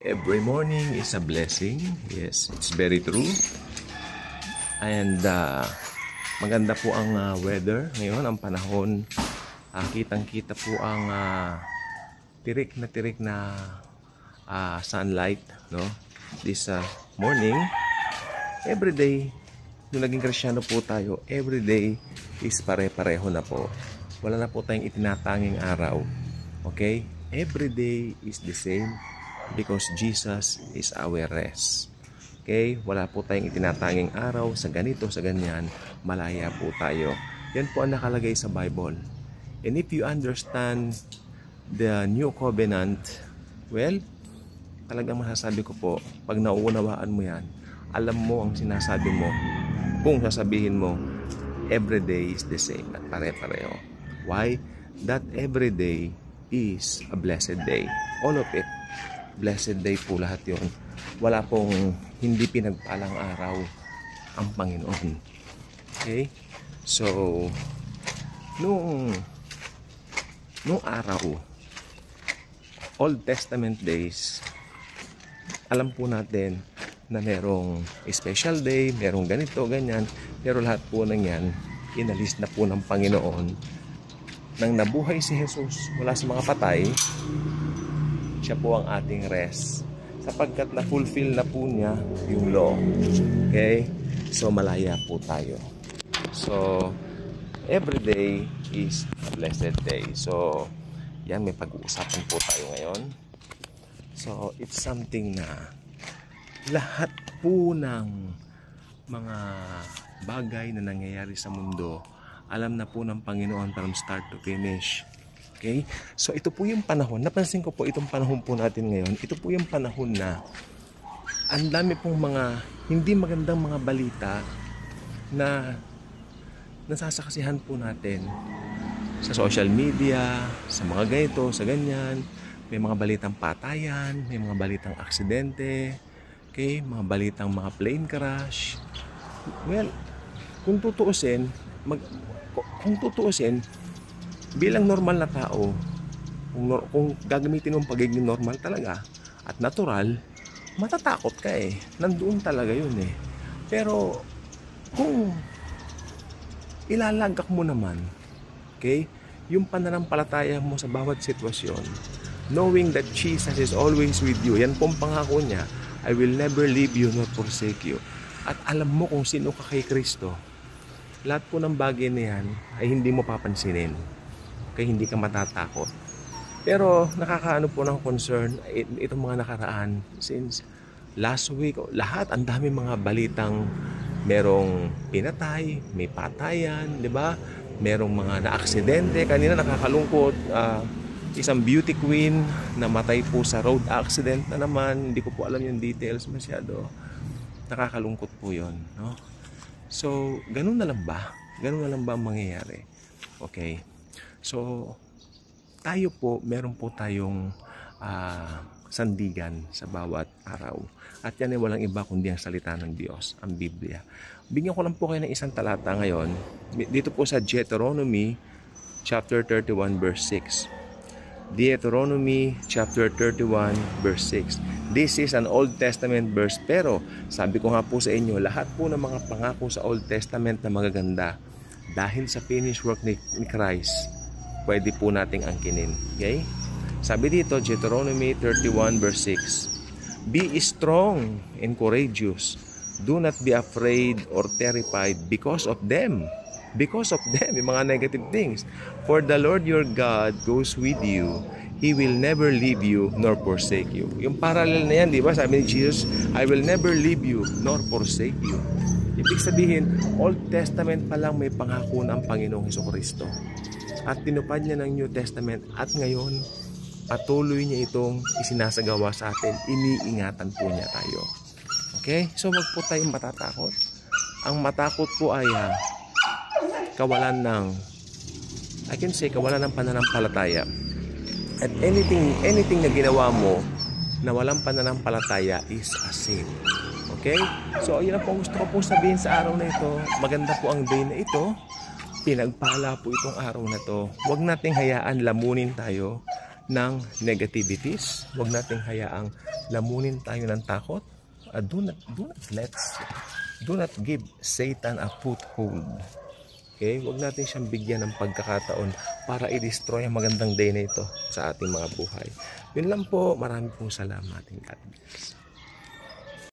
Every morning is a blessing. Yes, it's very true. And maganda po ang weather ngayon, ang panahon. Kitang-kita po ang tirik na sunlight, no? This morning, every day, nung naging Kristiyano po tayo, every day is pare-pareho na po. Wala na po tayong itinatanging araw. Okay? Every day is the same because Jesus is our rest. Okay? Wala po tayong itinatanging araw sa ganito, sa ganyan. Malaya po tayo. Yan po ang nakalagay sa Bible. And if you understand the New Covenant, well, talagang masasabi ko po, pag nauunawaan mo yan, alam mo ang sinasabi mo, kung sasabihin mo, every day is the same at pare-pareho. Why? That every day is a blessed day. All of it. Blessed day po lahat yon. Wala pong hindi pinagpalang araw ang Panginoon. Okay? So, nung araw, Old Testament days, alam po natin na merong special day, merong ganito, ganyan. Pero lahat po ng yan, inalis na po ng Panginoon. Nang nabuhay si Jesus mula sa mga patay, siya po ang ating rest. Sapagkat na-fulfill na po niya yung law. Okay? So, malaya po tayo. So, every day is a blessed day. So, yan, may pag-uusapan po tayo ngayon. So, it's something na lahat po ng mga bagay na nangyayari sa mundo, alam na po ng Panginoon from start to finish. Okay? So, ito po yung panahon. Napansin ko po itong panahon po natin ngayon. Ito po yung panahon na ang dami pong mga hindi magandang mga balita na nasasaksihan po natin sa social media, sa mga ganito, sa ganyan. May mga balitang patayan, may mga balitang aksidente, okay, mga balitang mga plane crash. Well, kung tutuusin, bilang normal na tao, kung gagamitin mong pagiging normal talaga at natural, matatakot ka eh. Nandoon talaga yun eh. Pero kung ilalagak mo naman, okay, yung pananampalataya mo sa bawat sitwasyon, knowing that Jesus is always with you, yan pong pangako niya, I will never leave you nor forsake you. At alam mo kung sino ka kay Kristo, lahat po ng bagay na yan ay hindi mo papansinin. Kaya hindi ka matatakot. Pero nakakaano po ng concern itong mga nakaraan. Since last week, lahat, ang dami mga balitang merong pinatay, may patayan, di ba? Merong mga na-aksidente. Kanina nakakalungkot, isang beauty queen na matay po sa road accident na naman. Hindi ko po alam yung details masyado. Nakakalungkot po yun, no? So, ganun na lang ba? Ganun na lang ba ang mangyayari? Okay. So, tayo po, meron po tayong sandigan sa bawat araw. At yan ay walang iba kundi ang salita ng Diyos, ang Biblia. Bigyan ko lang po kayo ng isang talata ngayon. Dito po sa Deuteronomy chapter 31 verse 6. Deuteronomy chapter 31 verse 6. This is an Old Testament verse, pero sabi ko nga po sa inyo, lahat po ng mga pangako sa Old Testament na magaganda, dahil sa finished work ni Christ, pwede po nating angkinin. Okay? Sabi dito, Deuteronomy 31 verse 6. Be strong and courageous. Do not be afraid or terrified because of them. Because of them, yung mga negative things. For the Lord your God goes with you. He will never leave you nor forsake you. Yung parallel na yan, di ba? Sabi ni Jesus, I will never leave you nor forsake you. Ibig sabihin, Old Testament pa lang may pangako ng Panginoong Hesukristo. At tinupad niya ng New Testament at ngayon, patuloy niya itong isinasagawa sa atin. Iniingatan po niya tayo. Okay? So, wag po tayong matatakot. Ang matakot po ay kawalan ng, I can say, kawalan ng pananampalataya. At anything na ginawa mo na walang pananampalataya is a sin. Okay? So, yun ang po gusto ko po sabihin sa araw na ito. Maganda po ang day na ito. Pinagpala po itong araw na to. Huwag nating hayaan lamunin tayo ng negativities. Huwag nating hayaang lamunin tayo ng takot. Do not give Satan a foothold. Okay? Huwag natin siyang bigyan ng pagkakataon para i-destroy ang magandang day na ito sa ating mga buhay. Yun lang po. Marami pong salamat. God bless.